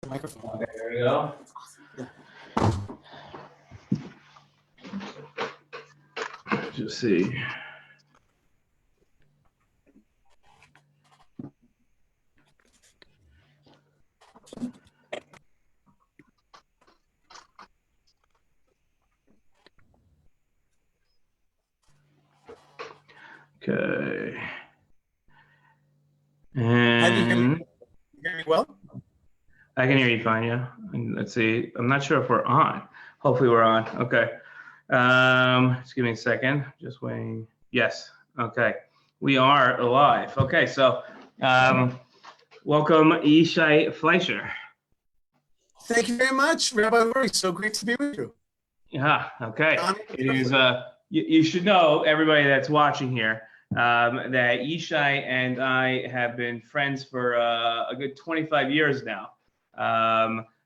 Microphone. There we go. Just see. Okay. How do you hear me? And You hear me well? I can hear you fine, yeah. And let's see. I'm not sure if we're on. Hopefully we're on. Okay. Just give me a second. Just waiting. Yes. Okay. We are live. Okay, so welcome Yishai Fleisher. Thank you very much, Rabbi Uri. So great to be with you. Yeah, okay. It is you should know, everybody that's watching here, that Yishai and I have been friends for a good 25 years now.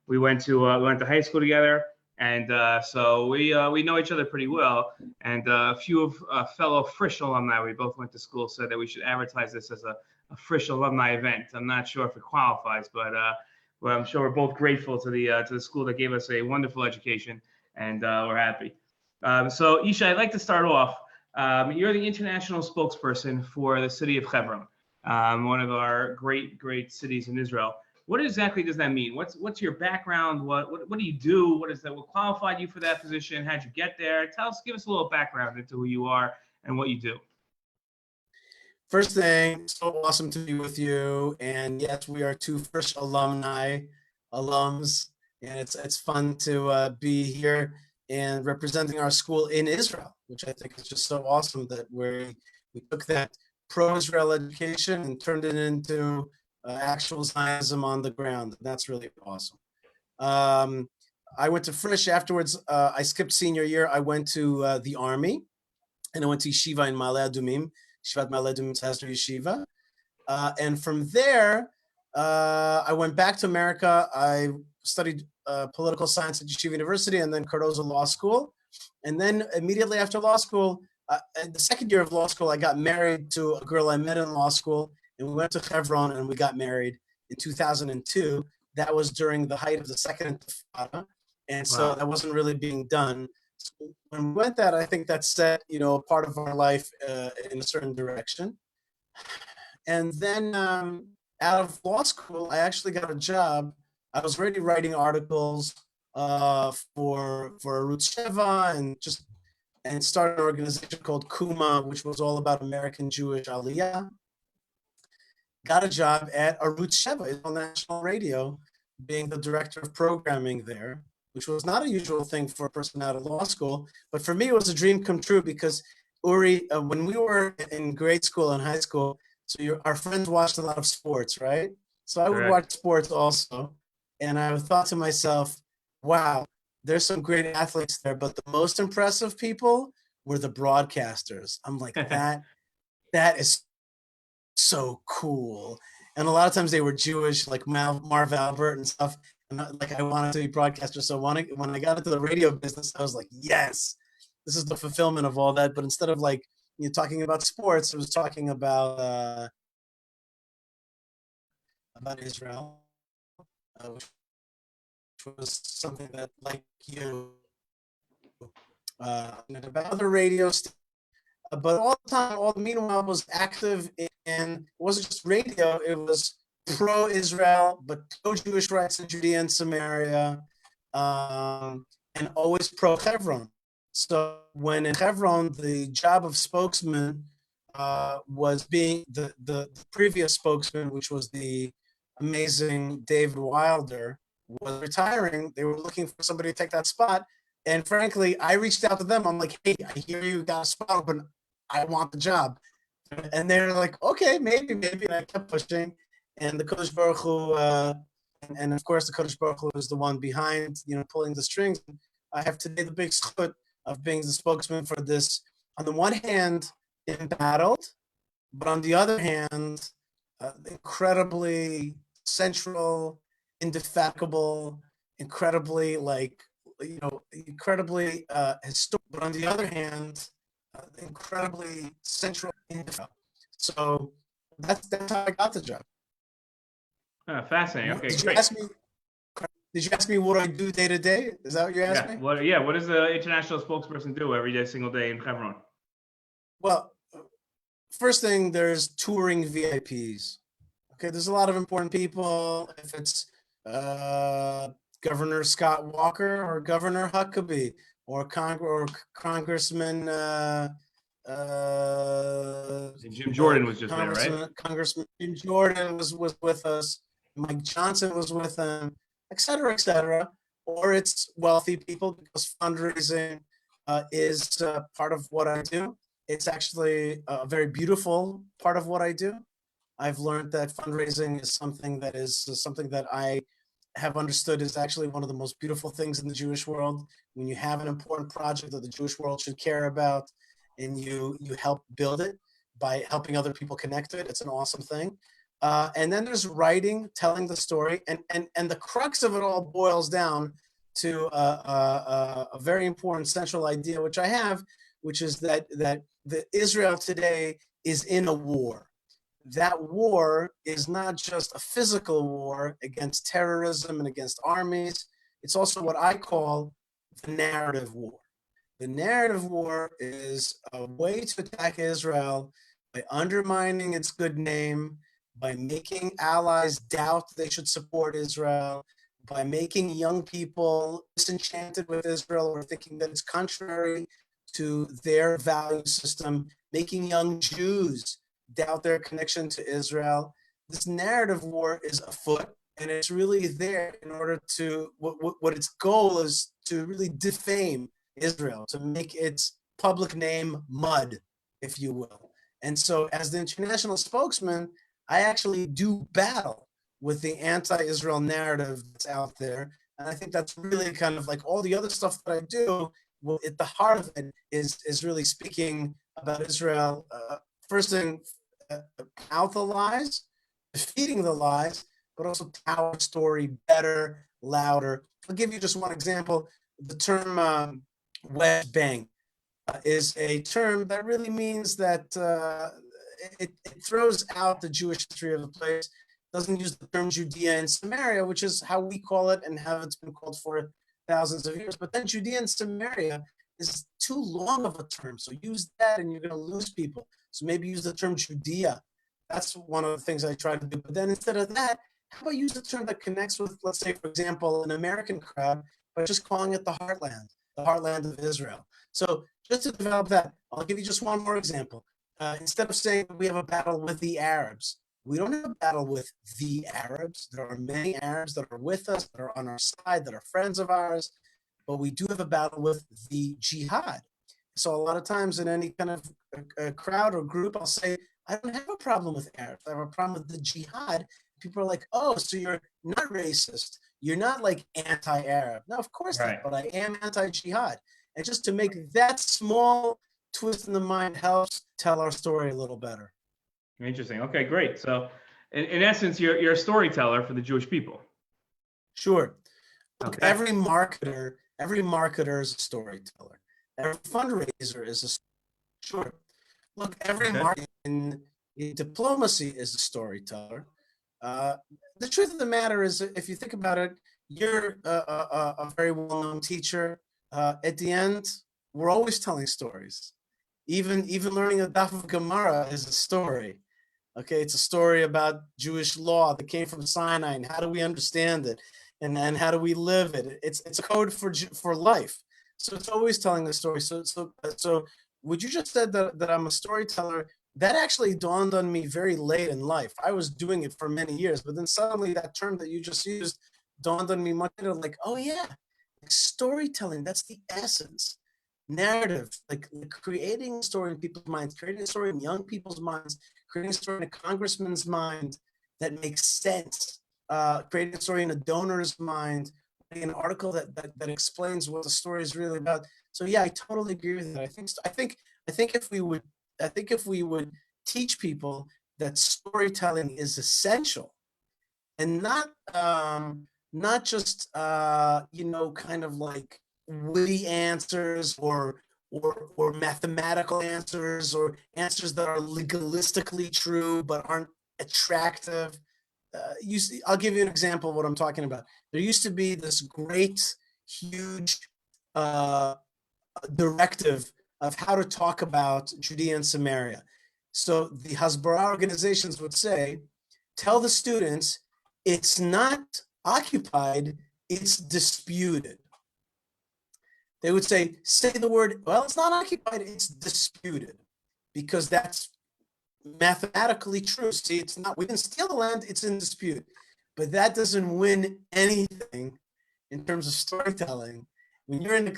We went to high school together, and so we know each other pretty well. And a few of fellow Frisch alumni we both went to school said that we should advertise this as a Frisch alumni event. I'm not sure if it qualifies, but well, I'm sure we're both grateful to the school that gave us a wonderful education, and we're happy. So Yishai, I'd like to start off. You're the international spokesperson for the city of Hebron, one of our great cities in Israel. What exactly does that mean? What's your background? What do you do? What is that? What qualified you for that position? How'd you get there? Give us a little background into who you are and what you do. First thing, so awesome to be with you. And yes, we are two Frisch alums, and it's fun to be here and representing our school in Israel, which I think is just so awesome that we took that pro-Israel education and turned it into actual Zionism on the ground. That's really awesome. I went to Frisch afterwards. I skipped senior year. I went to the Army, and I went to Yeshiva in Ma'ale Adumim. Yeshivat Ma'ale Adumim Hesder Yeshiva. And from there, I went back to America. I studied political science at Yeshiva University and then Cardozo Law School. And then immediately after law school, in the second year of law school, I got married to a girl I met in law school. And we went to Hebron and we got married in 2002. That was during the height of the Second Intifada. And so that wasn't really being done. So when we went that, I think that set, part of our life in a certain direction. And then out of law school, I actually got a job. I was already writing articles for Arutz Sheva and started an organization called Kuma, which was all about American Jewish Aliyah. Got a job at Arutz Sheva, Israel National Radio, being the director of programming there, which was not a usual thing for a person out of law school. But for me, it was a dream come true because Uri, when we were in grade school and high school, so our friends watched a lot of sports, right? So I would watch sports also. And I thought to myself, wow, there's some great athletes there, but the most impressive people were the broadcasters. I'm like, that is so cool. And a lot of times they were Jewish, like Marv Albert and stuff. And I wanted to be broadcaster. So when I got into the radio business, I was like, yes, this is the fulfillment of all that. But instead of talking about sports, I was talking about Israel, which was something that, like you, and about other radio stations. But all the time, meanwhile, was active in, it wasn't just radio, it was pro-Israel, but pro-Jewish rights in Judea and Samaria, and always pro-Hebron. So when in Hebron, the job of spokesman was being the previous spokesman, which was the amazing David Wilder, was retiring. They were looking for somebody to take that spot. And frankly, I reached out to them. I'm like, hey, I hear you got a spot open. I want the job. And they're like, okay, maybe. And I kept pushing. And the Kodesh Baruch Hu, and of course, the Kodesh Baruch Hu is the one behind, pulling the strings. I have today the big zchut of being the spokesman for this. On the one hand, embattled, but on the other hand, incredibly central, indefatigable, incredibly incredibly historic, but on the other hand, incredibly central. So that's how I got the job. Fascinating. Okay, Did great. you ask me? Did you ask me what I do day to day? Is that what you asked me? What does the international spokesperson do every single day in Hebron? Well, first thing, there's touring VIPs. Okay, there's a lot of important people. If it's Governor Scott Walker or Governor Huckabee or Congressman Jim Jordan was just there, right? Congressman Jim Jordan was with us. Mike Johnson was with them, et cetera, et cetera. Or it's wealthy people because fundraising is part of what I do. It's actually a very beautiful part of what I do. I've learned that fundraising is something that I have understood is actually one of the most beautiful things in the Jewish world. When you have an important project that the Jewish world should care about, and you help build it by helping other people connect to it, it's an awesome thing. And then there's writing, telling the story, and the crux of it all boils down to a very important central idea, which I have, which is that the Israel today is in a war. That war is not just a physical war against terrorism and against armies. It's also what I call the narrative war. The narrative war is a way to attack Israel by undermining its good name, by making allies doubt they should support Israel, by making young people disenchanted with Israel or thinking that it's contrary to their value system, making young Jews doubt their connection to Israel. This narrative war is afoot, and it's really there in order to, what its goal is to really defame Israel, to make its public name mud, if you will. And so as the international spokesman, I actually do battle with the anti-Israel narrative that's out there. And I think that's really kind of like all the other stuff that I do. Well, at the heart of it is really speaking about Israel. First thing, out the lies, defeating the lies, but also tell our story better, louder. I'll give you just one example. The term West Bank is a term that really means that it throws out the Jewish history of the place, doesn't use the term Judea and Samaria, which is how we call it and how it's been called for thousands of years. But then Judea and Samaria is too long of a term. So use that and you're going to lose people. So maybe use the term Judea. That's one of the things I try to do. But then instead of that, how about use a term that connects with, let's say, for example, an American crowd by just calling it the heartland of Israel. So just to develop that, I'll give you just one more example. Instead of saying we have a battle with the Arabs, we don't have a battle with the Arabs. There are many Arabs that are with us, that are on our side, that are friends of ours, but we do have a battle with the jihad. So a lot of times in any kind of a crowd or group, I'll say, I don't have a problem with Arabs. I have a problem with the jihad. People are like, oh, so you're not racist. You're not like anti-Arab. No, of course not, but I am anti-jihad. And just to make that small twist in the mind helps tell our story a little better. Interesting. Okay, great. So in essence, you're a storyteller for the Jewish people. Sure. Look, every marketer is a storyteller. Every fundraiser is a sure. Look, every marketer in diplomacy is a storyteller. The truth of the matter is, if you think about it, you're a very well-known teacher. At the end, we're always telling stories. Even learning a daf of Gemara is a story. Okay, it's a story about Jewish law that came from Sinai, and how do we understand it, and how do we live it? It's a code for life. So it's always telling the story. So what you just said that I'm a storyteller, that actually dawned on me very late in life. I was doing it for many years, but then suddenly that term that you just used dawned on me much later, like, oh yeah, like storytelling, that's the essence. Narrative, like creating a story in people's minds, creating a story in young people's minds, creating a story in a congressman's mind that makes sense, creating a story in a donor's mind, an article that explains what the story is really about. So yeah, I totally agree with that. I think if we would teach people that storytelling is essential, and not just kind of like witty answers or mathematical answers or answers that are legalistically true but aren't attractive. you see, I'll give you an example of what I'm talking about. There used to be this great, huge uh, directive of how to talk about Judea and Samaria. So the Hasbara organizations would say, tell the students it's not occupied, it's disputed. They would say the word, well, it's not occupied, it's disputed, because that's mathematically true. See, it's not, we didn't steal the land, it's in dispute. But that doesn't win anything in terms of storytelling. When you're in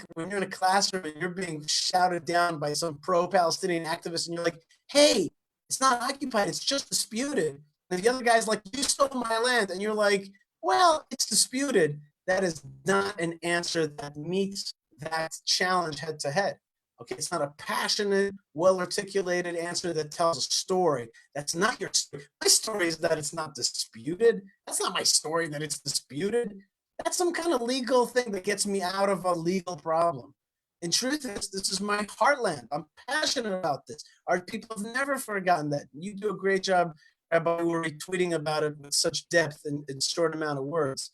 a classroom and you're being shouted down by some pro-Palestinian activist, and you're like, "Hey, it's not occupied; it's just disputed." And the other guy's like, "You stole my land," and you're like, "Well, it's disputed." That is not an answer that meets that challenge head to head. Okay, it's not a passionate, well-articulated answer that tells a story. That's not your story. My story is that it's not disputed. That's not my story that it's disputed. That's some kind of legal thing that gets me out of a legal problem. In truth, this is my heartland. I'm passionate about this. Our people have never forgotten that. You do a great job, Rabbi Uri, tweeting about it with such depth in short amount of words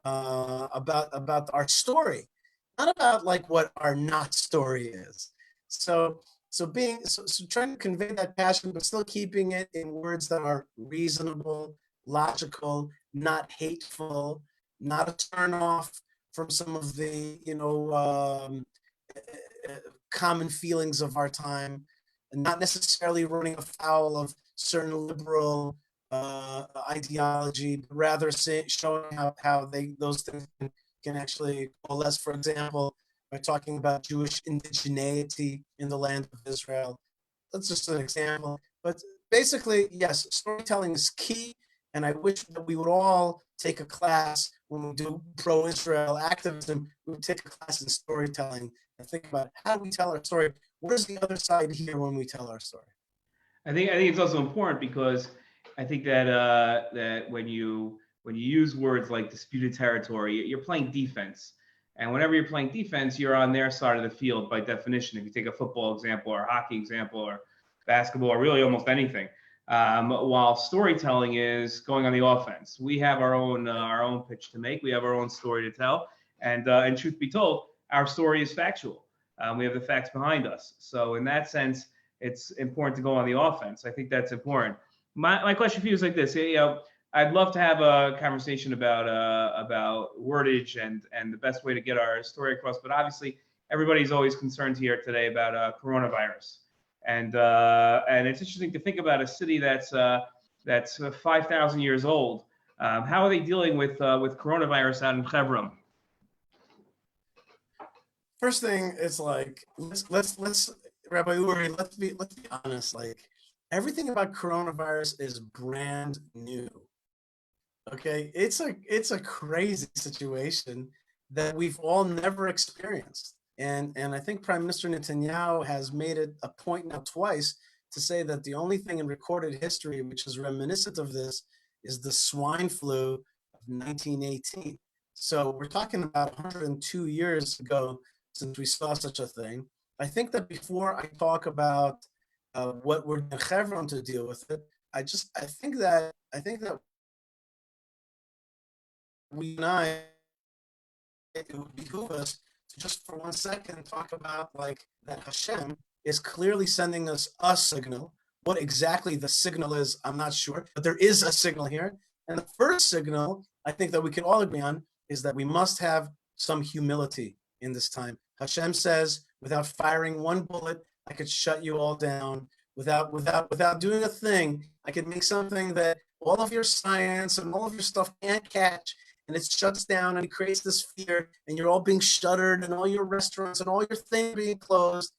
about our story, not about like what our not story is. So trying to convey that passion, but still keeping it in words that are reasonable, logical, not hateful, not a turnoff from some of the common feelings of our time, and not necessarily running afoul of certain liberal ideology, but rather showing how those things can actually coalesce. For example, by talking about Jewish indigeneity in the land of Israel. That's just an example. But basically, yes, storytelling is key. And I wish that we would all take a class when we do pro-Israel activism. We would take a class in storytelling and think about how do we tell our story? What does the other side hear when we tell our story? I think it's also important because I think that that when you use words like disputed territory, you're playing defense. And whenever you're playing defense, you're on their side of the field by definition. If you take a football example or a hockey example or basketball or really almost anything, while storytelling is going on the offense. We have our own pitch to make. We have our own story to tell. And truth be told, our story is factual. We have the facts behind us. So in that sense, it's important to go on the offense. I think that's important. My question for you is like this. I'd love to have a conversation about wordage and the best way to get our story across. But obviously, everybody's always concerned here today about coronavirus, and it's interesting to think about a city that's 5,000 years old. How are they dealing with coronavirus out in Hebron? First thing is like let's Rabbi Uri, let's be honest. Like everything about coronavirus is brand new. Okay, it's a crazy situation that we've all never experienced. And I think Prime Minister Netanyahu has made it a point now twice to say that the only thing in recorded history which is reminiscent of this is the swine flu of 1918. So we're talking about 102 years ago since we saw such a thing. I think that before I talk about what we're in Hebron to deal with it, I think that we and I, it would behoove us to just for 1 second talk about like that Hashem is clearly sending us a signal. What exactly the signal is, I'm not sure, but there is a signal here. And the first signal I think that we can all agree on is that we must have some humility in this time. Hashem says, without firing one bullet, I could shut you all down. Without doing a thing, I could make something that all of your science and all of your stuff can't catch, and it shuts down and it creates this fear, and you're all being shuttered, and all your restaurants and all your things being closed,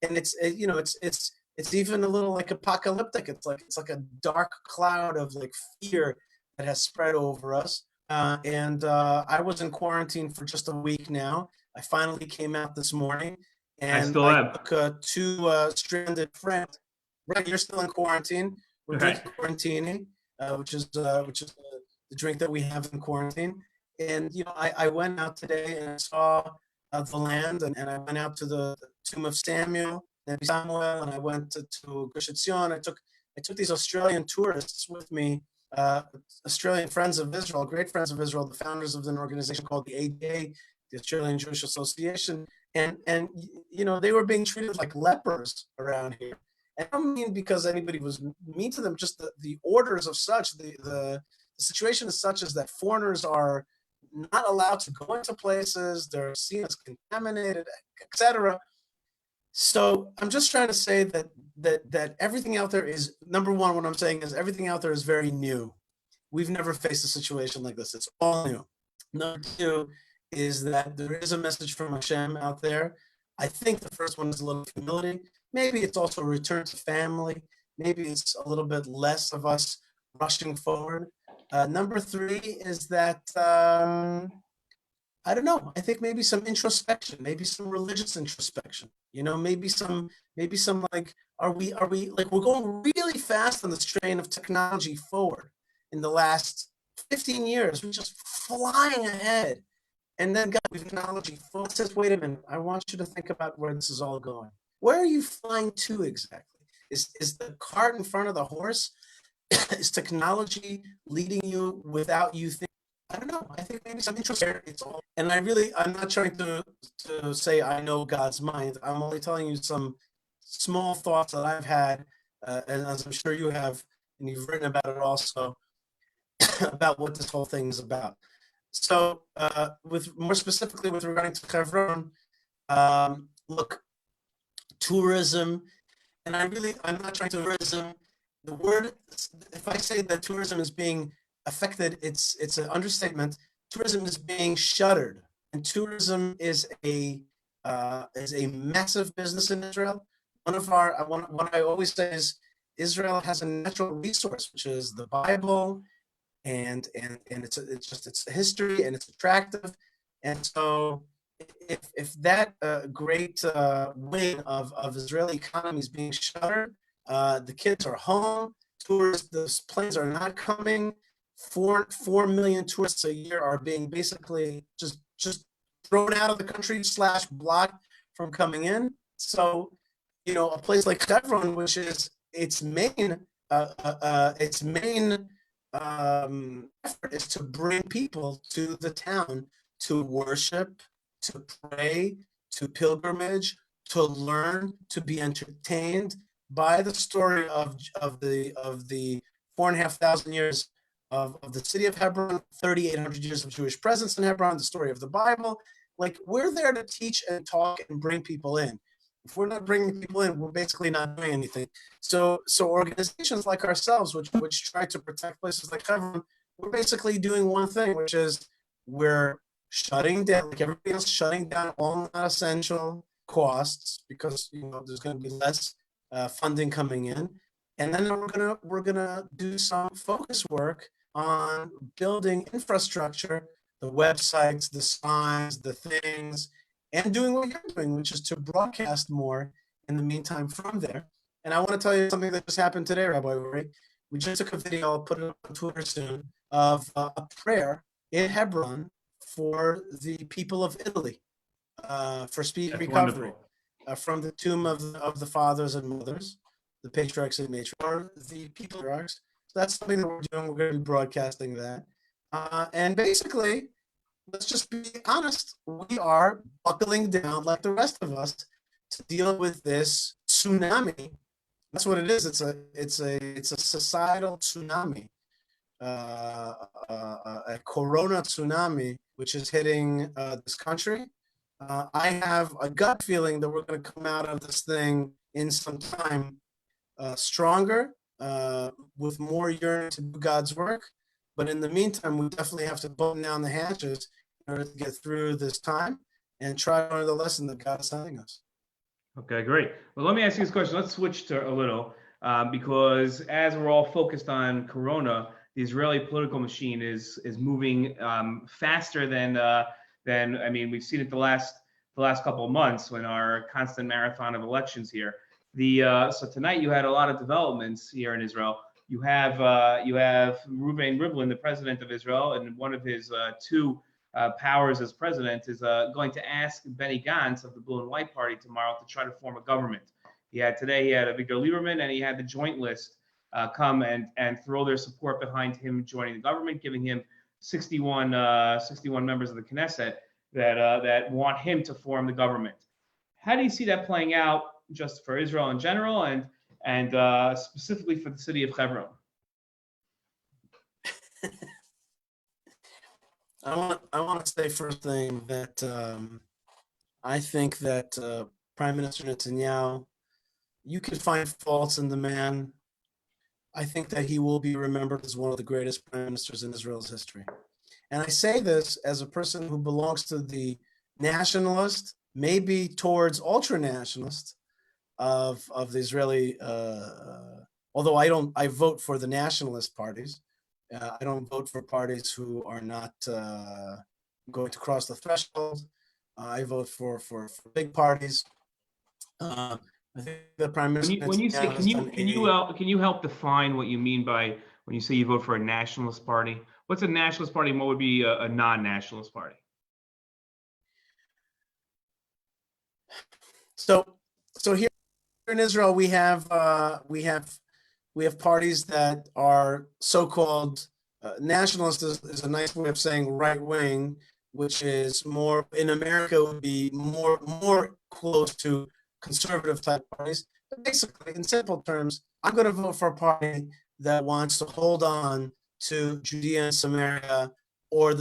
and it's even a little like apocalyptic. It's like a dark cloud of like fear that has spread over us. And I was in quarantine for just a week now. I finally came out this morning, I and still I am. took two stranded friends. Right, you're still in quarantine. We're Right. drinking quarantini, which is the drink that we have in quarantine. And I went out today and I saw the land, and I went out to the tomb of Samuel, and I went to Gush Etzion. I took these Australian tourists with me uh, Australian Friends of Israel, Great Friends of Israel, the founders of an organization called the ADA, the Australian Jewish Association, and they were being treated like lepers around here. And I don't mean because anybody was mean to them, just the orders of such, the situation is such as that foreigners are not allowed to go into places, they're seen as contaminated, etc. So I'm just trying to say that everything out there is, number one, what I'm saying is everything out there is very new. We've never faced a situation like this. It's all new. Number two is that there is a message from Hashem out there. I think the first one is a little humility. Maybe it's also a return to family. Maybe it's a little bit less of us rushing forward. Number three is that I don't know. I think maybe some introspection, maybe some religious introspection. Maybe some like, are we like, we're going really fast on this train of technology forward in the last 15 years. We're just flying ahead. And then God, with technology forward, says, wait a minute, I want you to think about where this is all going. Where are you flying to exactly? Is the cart in front of the horse? Is technology leading you without you thinking? I don't know. I think maybe some interest there. It's all, and I'm not trying to say I know God's mind. I'm only telling you some small thoughts that I've had, and as I'm sure you have, and you've written about it also, about what this whole thing is about. So, with more specifically with regarding to Hebron, look, tourism, and I'm not trying to tourism. The word, if I say that tourism is being affected, it's an understatement. Tourism is being shuttered, and tourism is a massive business in Israel. What I always say is Israel has a natural resource, which is the Bible, and it's history, and it's attractive, and so if that great wing of Israeli economy is being shuttered, the kids are home, tourists, those planes are not coming. 4 million tourists a year are being basically just thrown out of the country / blocked from coming in. So, a place like Hebron, which is its main effort is to bring people to the town to worship, to pray, to pilgrimage, to learn, to be entertained by the story of the 4,500 years of the city of Hebron, 3,800 years of Jewish presence in Hebron, the story of the Bible. Like, we're there to teach and talk and bring people in. If we're not bringing people in, we're basically not doing anything. So organizations like ourselves, which try to protect places like Hebron, we're basically doing one thing, which is we're shutting down, like everybody else, shutting down all non-essential costs because there's going to be less funding coming in, and then we're gonna do some focus work on building infrastructure, the websites, the signs, the things, and doing what you're doing, which is to broadcast more in the meantime from there. And I want to tell you something that just happened today, Rabbi Uri. We just took a video, I'll put it up on Twitter soon, of a prayer in Hebron for the people of Italy, for speedy recovery from the tomb of the fathers and mothers, the patriarchs and matriarchs, the patriarchs. So that's something that we're doing. We're going to be broadcasting that. And basically, let's just be honest, we are buckling down like the rest of us to deal with this tsunami. That's what it is. It's a societal tsunami, a corona tsunami, which is hitting this country. I have a gut feeling that we're going to come out of this thing in some time stronger, with more yearning to do God's work. But in the meantime, we definitely have to button down the hatches in order to get through this time and try to learn the lesson that God is telling us. Okay, great. Well, let me ask you this question. Let's switch to a little, because as we're all focused on Corona, the Israeli political machine is moving faster than I mean, we've seen it the last couple of months when our constant marathon of elections here. So tonight you had a lot of developments here in Israel. You have Reuven Rivlin, the president of Israel, and one of his two powers as president is going to ask Benny Gantz of the Blue and White Party tomorrow to try to form a government. Today he had Victor Lieberman, and he had the joint list come and throw their support behind him joining the government, giving him 61 members of the Knesset that want him to form the government. How do you see that playing out, just for Israel in general, and specifically for the city of Hebron? I want to say first thing that I think that Prime Minister Netanyahu, you can find faults in the man. I think that he will be remembered as one of the greatest prime ministers in Israel's history. And I say this as a person who belongs to the nationalist, maybe towards ultra-nationalist of the Israeli, although I vote for the nationalist parties. I don't vote for parties who are not going to cross the threshold. I vote for big parties. I think the prime minister. When you say, can you help define what you mean by when you say you vote for a nationalist party? What's a nationalist party, and what would be a non-nationalist party? So here in Israel, we have parties that are so-called nationalist is a nice way of saying right wing, which is more in America would be more close to conservative type parties. But basically, in simple terms, I'm going to vote for a party that wants to hold on to Judea and Samaria, or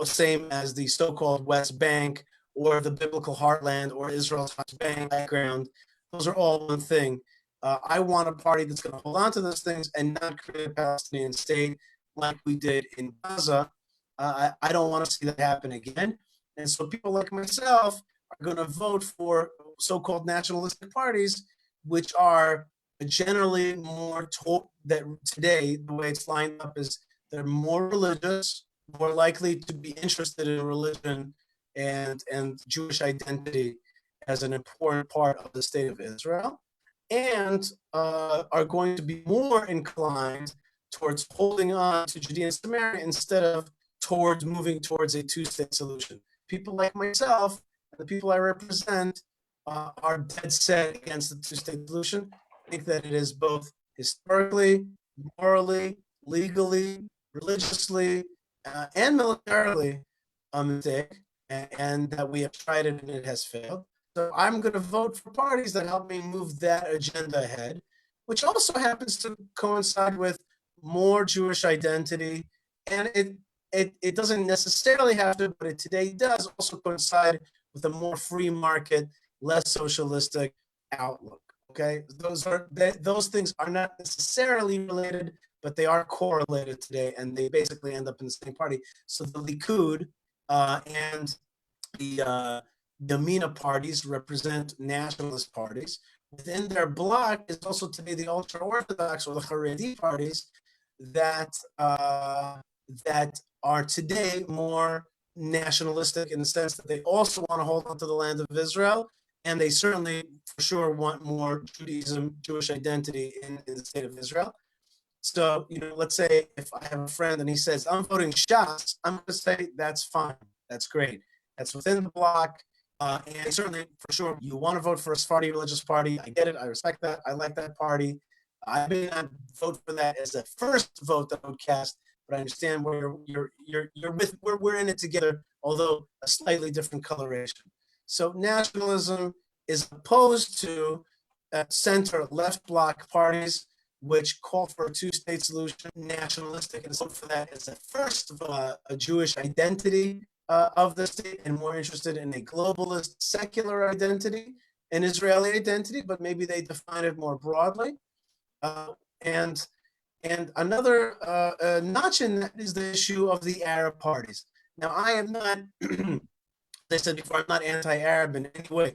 same as the so-called West Bank, or the biblical heartland, or Israel's West Bank background. Those are all one thing. I want a party that's going to hold on to those things and not create a Palestinian state like we did in Gaza. I don't want to see that happen again. And so people like myself are going to vote for so-called nationalistic parties, which are generally more that today, the way it's lined up is they're more religious, more likely to be interested in religion and Jewish identity as an important part of the state of Israel, and are going to be more inclined towards holding on to Judea and Samaria instead of towards moving towards a two-state solution. People like myself and the people I represent are dead set against the two-state solution. I think that it is both historically, morally, legally, religiously, and militarily a mistake, and that we have tried it and it has failed. So I'm going to vote for parties that help me move that agenda ahead, which also happens to coincide with more Jewish identity. And it doesn't necessarily have to, but it today does also coincide with a more free market, less socialistic outlook. Okay, those things are not necessarily related, but they are correlated today, and they basically end up in the same party. So the Likud and the Yamina parties represent nationalist parties. Within their bloc is also today the ultra-Orthodox or the Haredi parties that are today more nationalistic in the sense that they also want to hold on to the land of Israel, and they certainly, for sure, want more Judaism, Jewish identity in the state of Israel. So, let's say if I have a friend and he says, I'm voting Shas, I'm going to say, that's fine. That's great. That's within the bloc. And certainly, for sure, you want to vote for a Sephardi religious party. I get it. I respect that. I like that party. I may not vote for that as a first vote that I would cast, but I understand where you're with. We're in it together, although a slightly different coloration. So nationalism is opposed to center-left bloc parties, which call for a two-state solution, nationalistic, and vote for that as a first a Jewish identity of the state, and more interested in a globalist secular identity, an Israeli identity, but maybe they define it more broadly. And another notch in that is the issue of the Arab parties. Now, I am not, as I said before, I'm not anti-Arab in any way.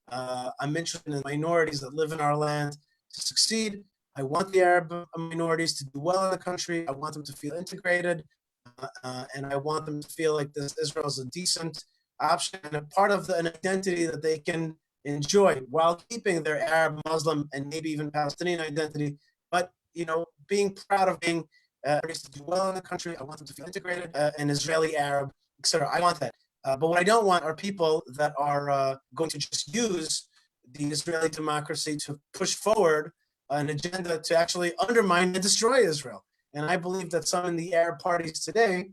I'm interested in minorities that live in our land to succeed. I want the Arab minorities to do well in the country. I want them to feel integrated. And I want them to feel like this Israel is a decent option and a part of an identity that they can enjoy while keeping their Arab, Muslim, and maybe even Palestinian identity. But, being proud of being to do well in the country. I want them to feel integrated, an Israeli, Arab, etc. I want that. But what I don't want are people that are going to just use the Israeli democracy to push forward an agenda to actually undermine and destroy Israel. And I believe that some in the Arab parties today,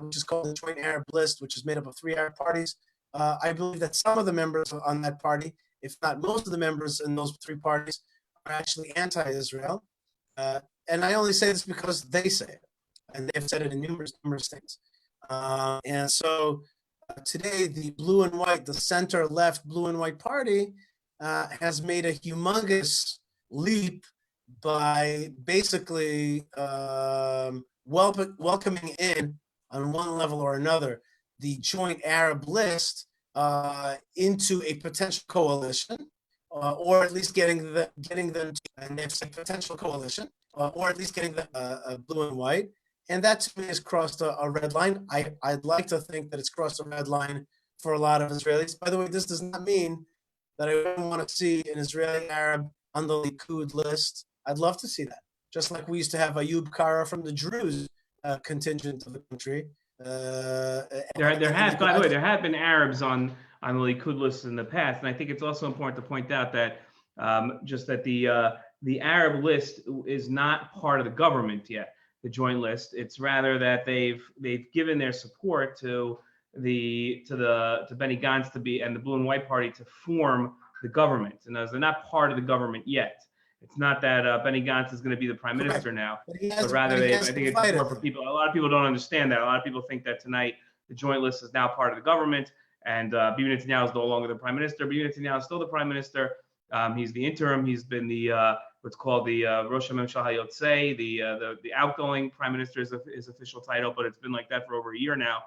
which is called the Joint Arab List, which is made up of 3 Arab parties, I believe that some of the members on that party, if not most of the members in those 3 parties, are actually anti-Israel. And I only say this because they say it, and they've said it in numerous things. And so today, the blue and white, the center left blue and white party has made a humongous leap by basically welcoming in, on one level or another, the Joint Arab List into a potential coalition, or at least getting them to, and it's a potential coalition, or at least getting the blue and white. And that to me has crossed a red line. I'd like to think that it's crossed a red line for a lot of Israelis. By the way, this does not mean that I wouldn't want to see an Israeli Arab on the Likud list. I'd love to see that. Just like we used to have Ayub Kara from the Druze contingent of the country. By the way, there have been Arabs on the Likud list in the past, and I think it's also important to point out that just that the Arab list is not part of the government yet, the joint list. It's rather that they've given their support to Benny Gantz and the Blue and White Party to form the government, and as they're not part of the government yet. It's not that Benny Gantz is going to be the prime minister now, but rather I think it's more for people. A lot of people don't understand that. A lot of people think that tonight the joint list is now part of the government, and Bibi Netanyahu is no longer the prime minister. Bibi Netanyahu is still the prime minister. He's the interim. He's been the what's called the Rosh HaMemshel HaYotzei, the outgoing prime minister is his official title, but it's been like that for over a year now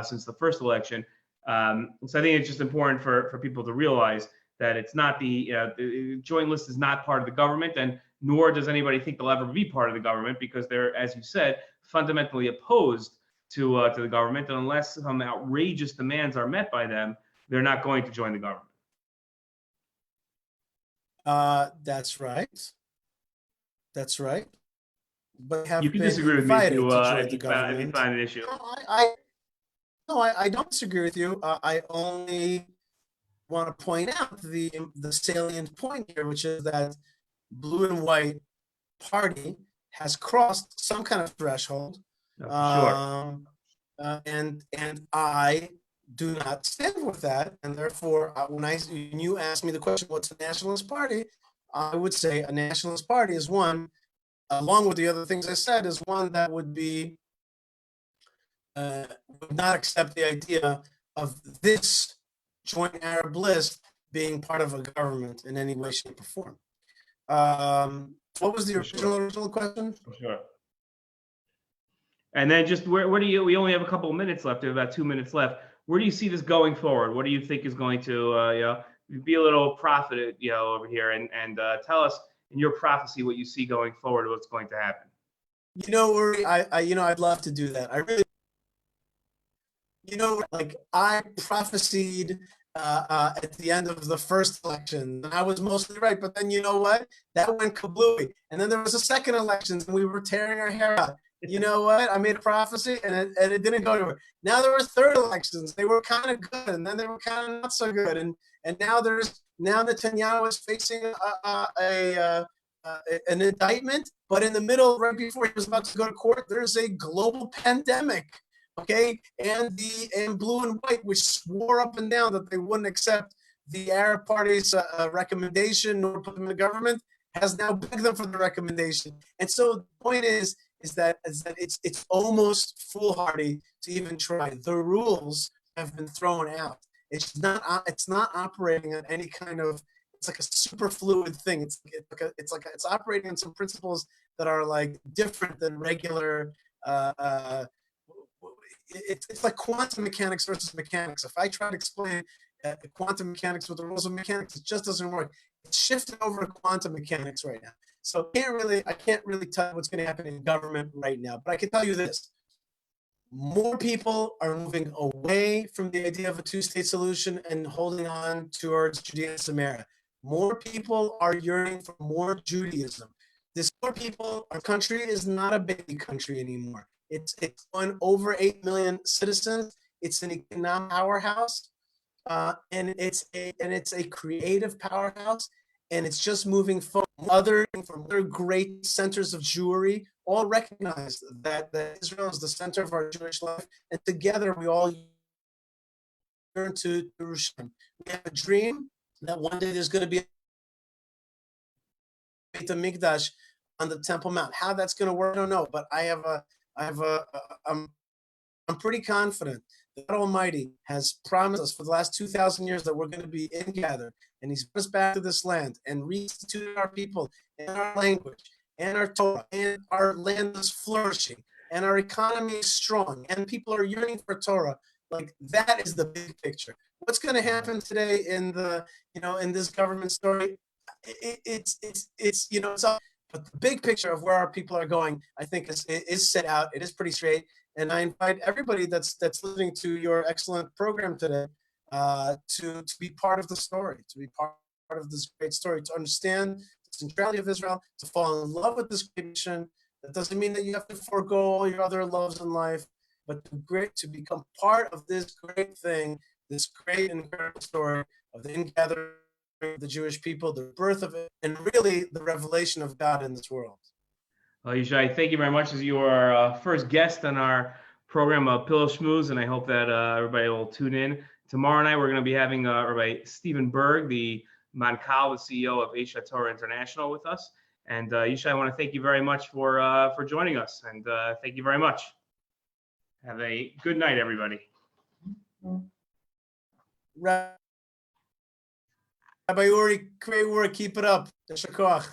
since the first election. So I think it's just important for people to realize that it's not the joint list is not part of the government, and nor does anybody think they'll ever be part of the government, because they're, as you said, fundamentally opposed to the government, and unless some outrageous demands are met by them, they're not going to join the government. That's right. That's right. But you can disagree with me if you find an issue. No, I don't disagree with you. I only want to point out the salient point here, which is that blue and white party has crossed some kind of threshold. Sure. And I do not stand with that, and therefore, when you ask me the question, what's a nationalist party? I would say a nationalist party is one, along with the other things I said, is one that would be would not accept the idea of this Joint Arab List being part of a government in any way, shape, or form. What was the original question? Sure. And then just where do you? We only have a couple of minutes left. We have about 2 minutes left. Where do you see this going forward? What do you think is going to be a little prophet over here, and tell us in your prophecy what you see going forward, what's going to happen? I'd love to do that. I really. I prophesied at the end of the first election, and I was mostly right. But then you know what? That went kablooey. And then there was a second election, and we were tearing our hair out. You know what? I made a prophecy, and it didn't go anywhere. Now there were third elections. They were kind of good, and then they were kind of not so good. And now Netanyahu is facing an indictment. But in the middle, right before he was about to go to court, there's a global pandemic. Okay, and blue and white, which swore up and down that they wouldn't accept the Arab party's recommendation nor put them in the government, has now begged them for the recommendation. And so the point is that it's almost foolhardy to even try. The rules have been thrown out. It's not operating on any kind of. It's like a super fluid thing. It's operating on some principles that are like different than regular. It's like quantum mechanics versus mechanics. If I try to explain quantum mechanics with the rules of mechanics, it just doesn't work. It's shifted over to quantum mechanics right now. So I can't really tell you what's going to happen in government right now. But I can tell you this: more people are moving away from the idea of a two-state solution and holding on towards Judea and Samaria. More people are yearning for more Judaism. Our country is not a baby country anymore. It's going over 8 million citizens. It's an economic powerhouse, and it's a creative powerhouse, and it's just moving forward. Other great centers of Jewry all recognize that Israel is the center of our Jewish life, and together we all yearn to Jerusalem. We have a dream that one day there's going to be a Beit HaMikdash on the Temple Mount. How that's going to work, I don't know, but I'm pretty confident that God Almighty has promised us for the last 2,000 years that we're going to be ingathered, and He's brought us back to this land and reinstituted our people and our language and our Torah, and our land is flourishing, and our economy is strong, and people are yearning for Torah. Like, that is the big picture. What's going to happen today in this government story? It's up. But the big picture of where our people are going, I think, is set out. It is pretty straight. And I invite everybody that's listening to your excellent program today to be part of the story, to be part of this great story, to understand the centrality of Israel, to fall in love with this great mission. That doesn't mean that you have to forego all your other loves in life, but to become part of this great thing, this great and incredible story of the ingathering of the Jewish people, the birth of it, and really the revelation of God in this world. Well, Yishai, thank you very much, as you are our first guest on our program, Pillow Schmooz, and I hope that everybody will tune in. Tomorrow night, we're going to be having Rabbi Stephen Berg, the Mankal, the CEO of Yishai Torah International, with us. And Yishai, I want to thank you very much for joining us, and thank you very much. Have a good night, everybody. Rabbi Uri, great work. Keep it up. Yeshar koach.